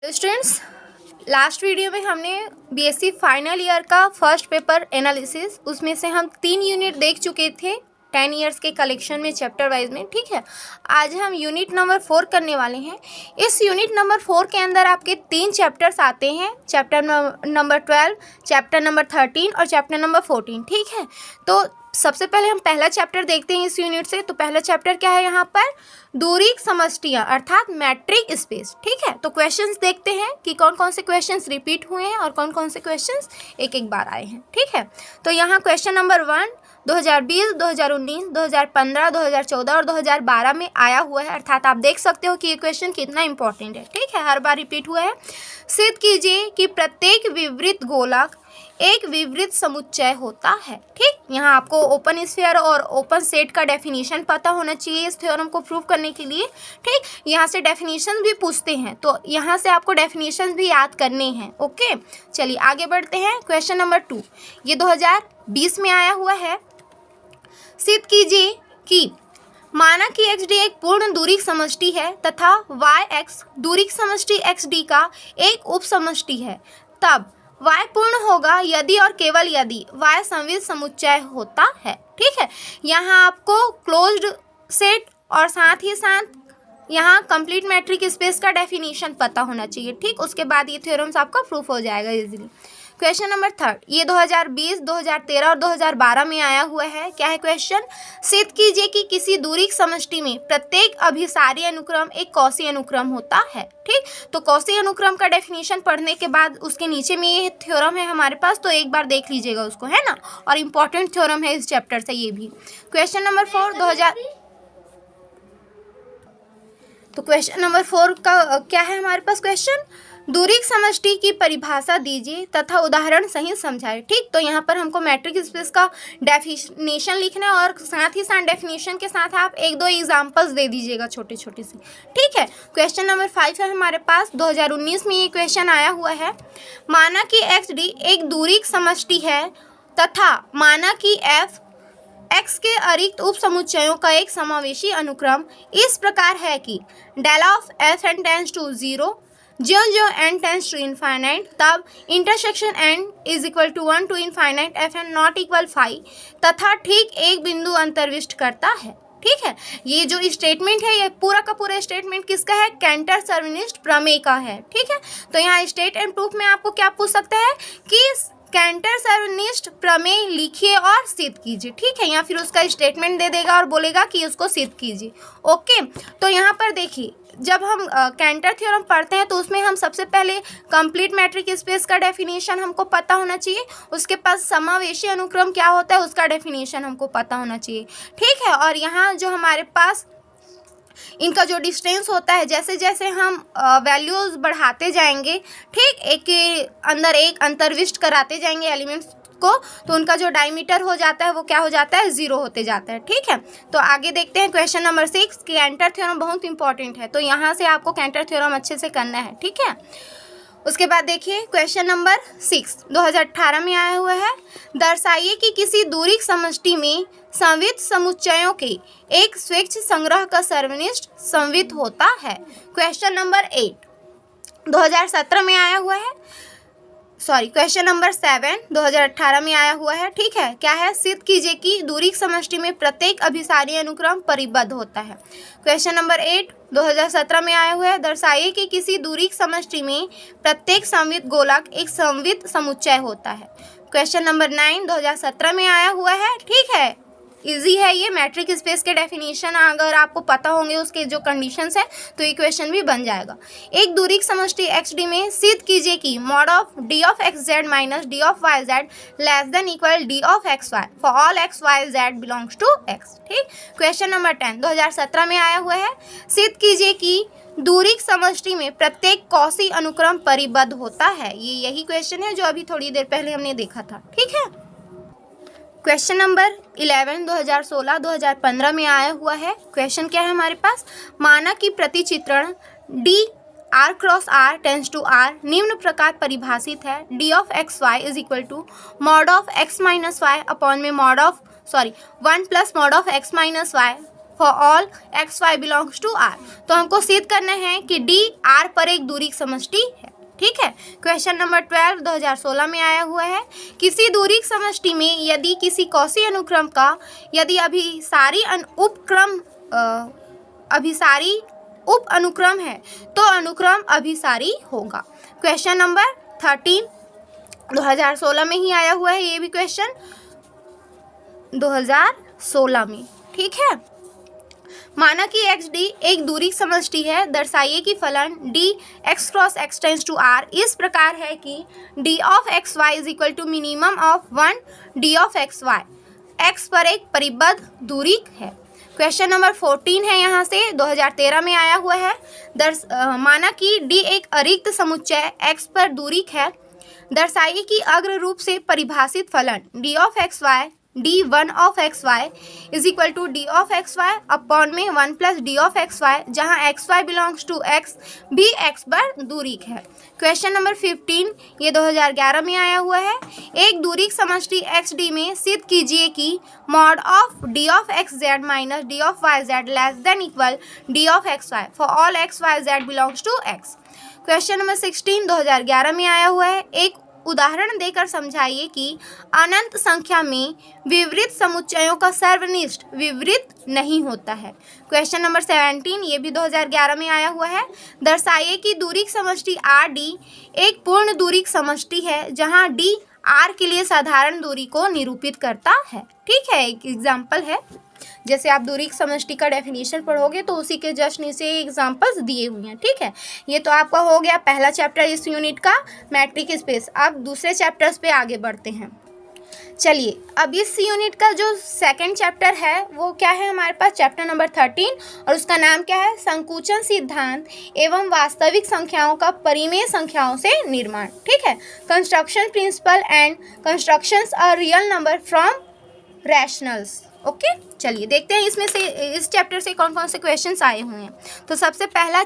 Students, last video में हमने BSc final year का फर्स्ट पेपर एनालिसिस उसमें से हम 3 यूनिट देख चुके थे 10 इयर्स के कलेक्शन में चैप्टर वाइज में। ठीक है, आज हम यूनिट नंबर 4 करने वाले हैं। इस यूनिट नंबर 4 के अंदर आपके 3 चैप्टर्स आते हैं, चैप्टर नंबर 12, चैप्टर नंबर 13 और चैप्टर नंबर 14। ठीक है, तो सबसे पहले हम पहला चैप्टर देखते हैं इस यूनिट से। तो पहला चैप्टर क्या है यहाँ पर, दूरिक समष्टियाँ अर्थात मैट्रिक स्पेस। ठीक है, तो क्वेश्चंस देखते हैं कि कौन कौन से क्वेश्चंस रिपीट हुए हैं और कौन कौन से क्वेश्चंस एक एक बार आए हैं। ठीक है, तो यहाँ क्वेश्चन नंबर 1 2020, 2019, 2015, 2014 और 2012 में आया हुआ है, अर्थात आप देख सकते हो कि ये क्वेश्चन कितना इंपॉर्टेंट है। ठीक है, हर बार रिपीट हुआ है। सिद्ध कीजिए कि प्रत्येक विवृत गोलक एक विवृत समुच्चय होता है। ठीक, यहाँ आपको ओपन स्फीयर और ओपन सेट का डेफिनेशन पता होना चाहिए इस थ्योरम को प्रूव करने के लिए। ठीक, यहाँ से डेफिनेशन भी पूछते हैं, तो यहाँ से आपको डेफिनेशन भी याद करने हैं। ओके, चलिए आगे बढ़ते हैं। क्वेश्चन नंबर 2 ये 2020 में आया हुआ है। सिद्ध कीजिए कि माना कि XD एक पूर्ण दूरिक समष्टि है तथा YX दूरिक समष्टि XD का एक उप समष्टि है, तब Y पूर्ण होगा यदि और केवल यदि Y संवित समुच्चय होता है। ठीक है, यहाँ आपको क्लोज्ड सेट और साथ ही साथ यहाँ कंप्लीट मैट्रिक स्पेस का डेफिनेशन पता होना चाहिए। ठीक, उसके बाद ये थ्योरम्स आपका प्रूफ हो जाएगा इजीली। क्वेश्चन नंबर 3 ये 2020, 2013 और 2012 में आया हुआ है। क्या है क्वेश्चन, सिद्ध कीजिए कि किसी दूरिक समष्टि में प्रत्येक अभिसारी अनुक्रम एक कौशी अनुक्रम होता है। ठीक, तो कौशी अनुक्रम का डेफिनेशन पढ़ने के बाद उसके नीचे में ये थ्योरम है हमारे पास, तो एक बार देख लीजिएगा उसको, है ना, और इम्पॉर्टेंट थ्योरम है इस चैप्टर से ये भी। क्वेश्चन नंबर 4 तो क्वेश्चन नंबर 4 का क्या है हमारे पास क्वेश्चन, दूरिक समष्टि की परिभाषा दीजिए तथा उदाहरण सहित समझाएं। ठीक, तो यहाँ पर हमको मैट्रिक स्पेस का डेफिनेशन लिखना है और साथ ही साथ डेफिनेशन के साथ आप 1-2 एग्जांपल्स दे दीजिएगा छोटे छोटे से। ठीक है, क्वेश्चन नंबर 5 है हमारे पास, 2019 में ये क्वेश्चन आया हुआ है। माना कि XD एक दूरिक समष्टि है तथा माना कि F X के अरिक्त उप समुच्चयों का एक समावेशी अनुक्रम इस प्रकार है कि del of Fn tends to 0, जो n टेंस टू इनफाइनाइट, तब intersection n is equal to 1 to infinite Fn not equal 5 तथा ठीक एक बिंदु अंतर्विष्ट करता है। ठीक है, ये जो स्टेटमेंट है ये पूरा का पूरा स्टेटमेंट किसका है, कैंटर-शर्वनिष्ठ प्रमेय का है। ठीक है, तो यहाँ स्टेट एंड प्रूफ में आपको क्या पूछ सकता है कि कैंटर-शर्वनिष्ठ प्रमेय लिखिए और सिद्ध कीजिए। ठीक है, या फिर उसका स्टेटमेंट दे देगा और बोलेगा कि उसको सिद्ध कीजिए। ओके, तो यहाँ पर देखिए जब हम कैंटर थ्योरम पढ़ते हैं तो उसमें हम सबसे पहले कंप्लीट मैट्रिक स्पेस का डेफिनेशन हमको पता होना चाहिए, उसके पास समावेशी अनुक्रम क्या होता है उसका डेफिनेशन हमको पता होना चाहिए। ठीक है, और यहाँ जो हमारे पास इनका जो डिस्टेंस होता है, जैसे जैसे हम वैल्यूज़ बढ़ाते जाएंगे, ठीक, एक के अंदर एक अंतर्विष्ट कराते जाएंगे एलिमेंट्स को, तो उनका जो डायमीटर हो जाता है वो क्या हो जाता है, 0 होते जाता है। ठीक है, तो आगे देखते हैं क्वेश्चन नंबर 6। कैंटर थ्योरम बहुत इंपॉर्टेंट है, तो यहाँ से आपको कैंटर थ्योरम अच्छे से करना है। ठीक है, उसके बाद देखिए क्वेश्चन नंबर 6 2018 में आया हुआ है। दर्शाइए कि किसी दूरिक समष्टि में संवित समुच्चयों के एक स्वेच्छ संग्रह का सर्वनिष्ठ संवित होता है। क्वेश्चन नंबर 8 2017 में आया हुआ है, क्वेश्चन नंबर 7 2018 में आया हुआ है। ठीक है, क्या है, सिद्ध कीजिए कि दूरिक समष्टि में प्रत्येक अभिसारी अनुक्रम परिबद्ध होता है। क्वेश्चन नंबर 8 2017 में आया हुआ है। दर्शाइए कि किसी दूरिक समष्टि में प्रत्येक संवित गोलक एक संवित समुच्चय होता है। क्वेश्चन नंबर 9 2017 में आया हुआ है। ठीक है, इजी है ये, मैट्रिक स्पेस के डेफिनेशन अगर आपको पता होंगे उसके जो कंडीशंस है तो ये क्वेश्चन भी बन जाएगा। एक दूरिक समष्टि XD में सिद्ध कीजिए कि mod of D of XZ minus D of YZ less than equal D of XY for all X Y Z belongs to X। ठीक, क्वेश्चन नंबर 10 2017 में आया हुआ है। सिद्ध कीजिए कि दूरिक समष्टि में प्रत्येक कौशी अनुक्रम परिबद्ध होता है। ये यही क्वेश्चन है जो अभी थोड़ी देर पहले हमने देखा था। ठीक है, क्वेश्चन नंबर 11 2016 2015 में आया हुआ है। क्वेश्चन क्या है हमारे पास, माना कि प्रतिचित्रण D R cross R tends to R निम्न प्रकार परिभाषित है। D of XY is equal to mod of X minus y upon में mod of 1 plus mod of X minus y for all x y belongs to R. तो हमको सिद्ध करना है कि डी आर पर एक दूरी समष्टि है। ठीक है। क्वेश्चन नंबर 12 2016 में आया हुआ है। किसी दूरी समष्टि में यदि किसी कौशी अनुक्रम का यदि अभिसारी उप अनुक्रम है तो अनुक्रम अभिसारी होगा। क्वेश्चन नंबर 13 2016 में ही आया हुआ है, ये भी क्वेश्चन 2016 में। ठीक है। माना कि एक्स डी एक दूरी समष्टि है, दर्शाइए कि फलन D X cross X tends to R इस प्रकार है कि D of x Y is equal to minimum of 1 D of x Y X पर एक परिबद्ध दूरी है। क्वेश्चन नंबर 14 है, यहाँ से 2013 में आया हुआ है। माना कि डी एक अरिक्त समुच्चय एक्स पर दूरी है, दर्शाइए कि अग्र रूप से परिभाषित फलन d of x y d 1 of x Y is equal to d of x y upon में 1 plus d of x y, जहाँ x y belongs to x भी एक्स पर दूरी है। क्वेश्चन नंबर 15 ये 2011 में आया हुआ है। एक दूरी समष्टि एक्स डी में सिद्ध कीजिए कि mod of D of X Z minus D of Y Z less than equal D of x Y for all x Y Z belongs to X. Question number 16 2011 में आया हुआ है। एक उदाहरण देकर समझाइए कि अनंत संख्या में विवृत समुच्चयों का सर्वनिष्ठ विवृत नहीं होता है। क्वेश्चन नंबर 17 ये भी 2011 में आया हुआ है। दर्शाइए कि दूरी समष्टि आर डी एक पूर्ण दूरी समष्टि है, जहां डी आर के लिए साधारण दूरी को निरूपित करता है। ठीक है, एक एग्जाम्पल है, जैसे आप दूरी समष्टि का डेफिनेशन पढ़ोगे तो उसी के जस्ट नीचे एग्जांपल्स दिए हुए हैं। ठीक है, ये तो आपका हो गया पहला चैप्टर इस यूनिट का, मैट्रिक स्पेस। अब दूसरे चैप्टर्स पे आगे बढ़ते हैं। चलिए, अब इस यूनिट का जो सेकंड चैप्टर है वो क्या है हमारे पास, चैप्टर नंबर 13, और उसका नाम क्या है, संकुचन सिद्धांत एवं वास्तविक संख्याओं का परिमेय संख्याओं से निर्माण। ठीक है, construction principle and constructions a real number from rationals. Okay, चलिए देखते हैं इसमें से इस चैप्टर से कौन कौन से क्वेश्चंस आए हुए हैं। तो सबसे पहला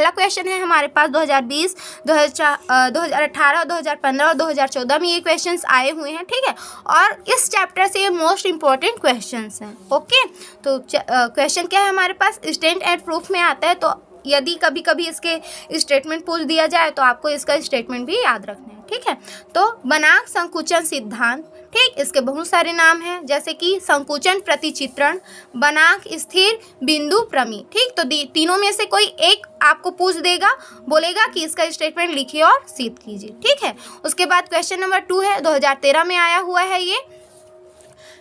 क्वेश्चन है हमारे पास 2020, 2018, 2015 और 2014 में ये क्वेश्चंस आए हुए हैं। ठीक है, और इस चैप्टर से ये मोस्ट इंपॉर्टेंट क्वेश्चंस हैं। ओके, तो क्वेश्चन क्या है हमारे पास, स्टेटमेंट एंड प्रूफ में आता है। तो यदि कभी कभी इसके स्टेटमेंट पूछ दिया जाए तो आपको इसका स्टेटमेंट भी याद रखना है। ठीक है, तो बनाक संकुचन सिद्धांत, ठीक, इसके बहुत सारे नाम हैं, जैसे कि संकुचन प्रतिचित्रण, बनाक स्थिर बिंदु प्रमेय। ठीक, तो तीनों में से कोई एक आपको पूछ देगा, बोलेगा कि इसका स्टेटमेंट लिखिए और सिद्ध कीजिए। ठीक है, उसके बाद क्वेश्चन नंबर 2 है, 2013 में आया हुआ है ये।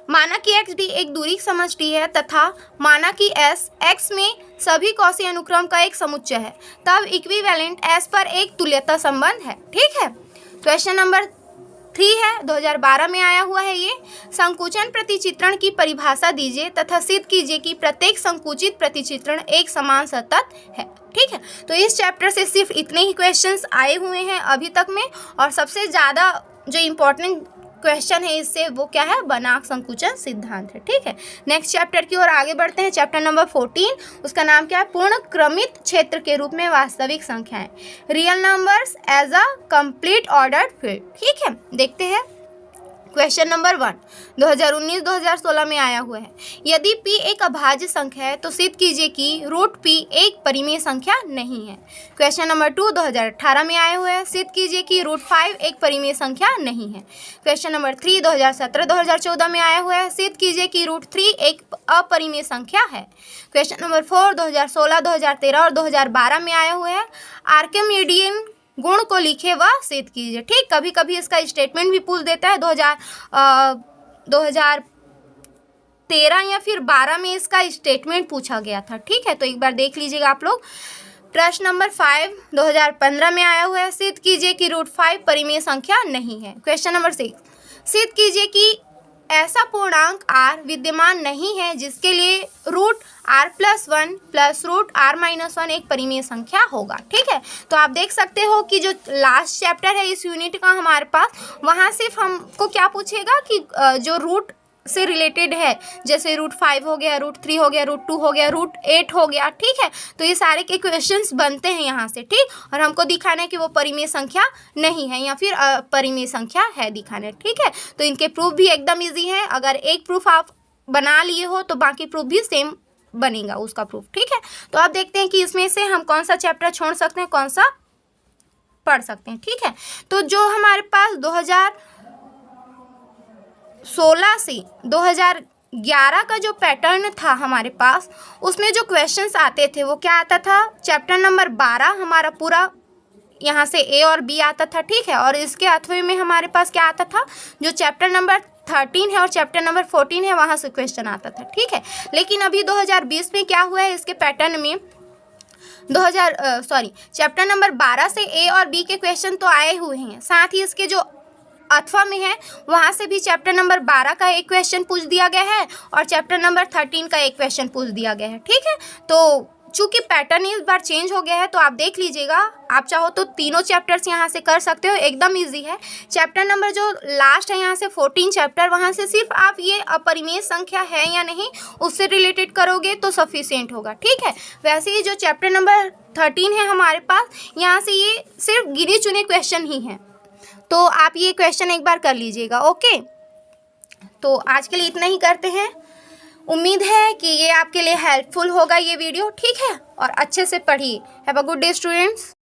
माना कि एक्स डी एक दूरी समष्टि है तथा माना कि एस एक्स में सभी कौशी अनुक्रम का एक समुच्चय है, तब इक्विवेलेंट एस पर एक तुल्यता संबंध है। ठीक है, क्वेश्चन नंबर 3 है, 2012 में आया हुआ है ये। संकुचन प्रतिचित्रण की परिभाषा दीजिए तथा सिद्ध कीजिए कि प्रत्येक संकुचित प्रतिचित्रण एक समान सतत है। ठीक है, तो इस चैप्टर से सिर्फ इतने ही क्वेश्चंस आए हुए हैं अभी तक में, और सबसे ज़्यादा जो इम्पोर्टेंट क्वेश्चन है इससे वो क्या है, बनाक संकुचन सिद्धांत है। ठीक है, नेक्स्ट चैप्टर की ओर आगे बढ़ते हैं। चैप्टर नंबर 14, उसका नाम क्या है, पूर्ण क्रमित क्षेत्र के रूप में वास्तविक संख्याएं, real numbers as a complete ordered field. ठीक है, देखते हैं क्वेश्चन नंबर 1 2019-2016 में आया हुआ है। यदि p एक अभाज्य संख्या है तो सिद्ध कीजिए कि रूट p एक परिमेय संख्या नहीं है। क्वेश्चन नंबर 2 2018 में आया हुआ है। सिद्ध कीजिए कि रूट 5 एक परिमेय संख्या नहीं है। क्वेश्चन नंबर 3 2017-2014 में आया हुआ है। सिद्ध कीजिए कि रूट 3 एक अपरिमेय संख्या है। क्वेश्चन नंबर 4 2016, 2013 और 2012 में आया हुआ है। आर्किमिडीयन गुण को लिखे व सिद्ध कीजिए। ठीक, कभी कभी इसका स्टेटमेंट भी पूछ देता है। 2013 या फिर 12 में इसका स्टेटमेंट पूछा गया था। ठीक है, तो एक बार देख लीजिएगा आप लोग। प्रश्न नंबर 5 2015 में आया हुआ है। सिद्ध कीजिए कि रूट 5 परिमेय संख्या नहीं है। क्वेश्चन नंबर 6 सिद्ध कीजिए कि ऐसा पूर्णांक r विद्यमान नहीं है जिसके लिए root r+1 plus root r-1 एक परिमेय संख्या होगा। ठीक है, तो आप देख सकते हो कि जो लास्ट चैप्टर है इस यूनिट का हमारे पास, वहाँ सिर्फ हमको क्या पूछेगा कि जो रूट से रिलेटेड है, जैसे रूट 5 हो गया, रूट 3 हो गया, रूट 2 हो गया, रूट 8 हो गया। ठीक है, तो ये सारे के क्वेश्चंस बनते हैं यहाँ से। ठीक, और हमको दिखाना है कि वो परिमेय संख्या नहीं है या फिर परिमेय संख्या है दिखाना है। ठीक है, तो इनके प्रूफ भी एकदम इजी है। अगर एक प्रूफ आप बना लिए हो तो बाकी प्रूफ भी सेम बनेगा उसका प्रूफ, ठीक है। तो अब देखते हैं कि इसमें से हम कौन सा चैप्टर छोड़ सकते हैं, कौन सा पढ़ सकते हैं, ठीक है। तो जो हमारे पास 2016 से 2011 का जो पैटर्न था हमारे पास, उसमें जो क्वेश्चंस आते थे वो क्या आता था, चैप्टर नंबर 12 हमारा पूरा यहाँ से ए और बी आता था, ठीक है। और इसके अथवे में हमारे पास क्या आता था, जो चैप्टर नंबर 13 है और चैप्टर नंबर 14 है वहाँ से क्वेश्चन आता था, ठीक है। लेकिन अभी 2020 में क्या हुआ है, इसके पैटर्न में चैप्टर नंबर 12 से ए और बी के क्वेश्चन तो आए हुए हैं, साथ ही इसके जो अथवा में है वहाँ से भी चैप्टर नंबर 12 का एक क्वेश्चन पूछ दिया गया है और चैप्टर नंबर 13 का एक क्वेश्चन पूछ दिया गया है, ठीक है। तो चूँकि पैटर्न इस बार चेंज हो गया है तो आप देख लीजिएगा, आप चाहो तो तीनों चैप्टर्स यहाँ से कर सकते हो, एकदम इजी है। चैप्टर नंबर जो लास्ट है यहाँ से 14 चैप्टर, वहाँ से सिर्फ आप ये अपरिमेय संख्या है या नहीं उससे रिलेटेड करोगे तो सफिशिएंट होगा, ठीक है। वैसे ही जो चैप्टर नंबर 13 है हमारे पास, यहाँ से ये सिर्फ गिने चुने क्वेश्चन ही हैं, तो आप ये क्वेश्चन एक बार कर लीजिएगा, ओके। तो आज के लिए इतना ही करते हैं। उम्मीद है कि ये आपके लिए हेल्पफुल होगा ये वीडियो, ठीक है। और अच्छे से पढ़िए। Have a good day students.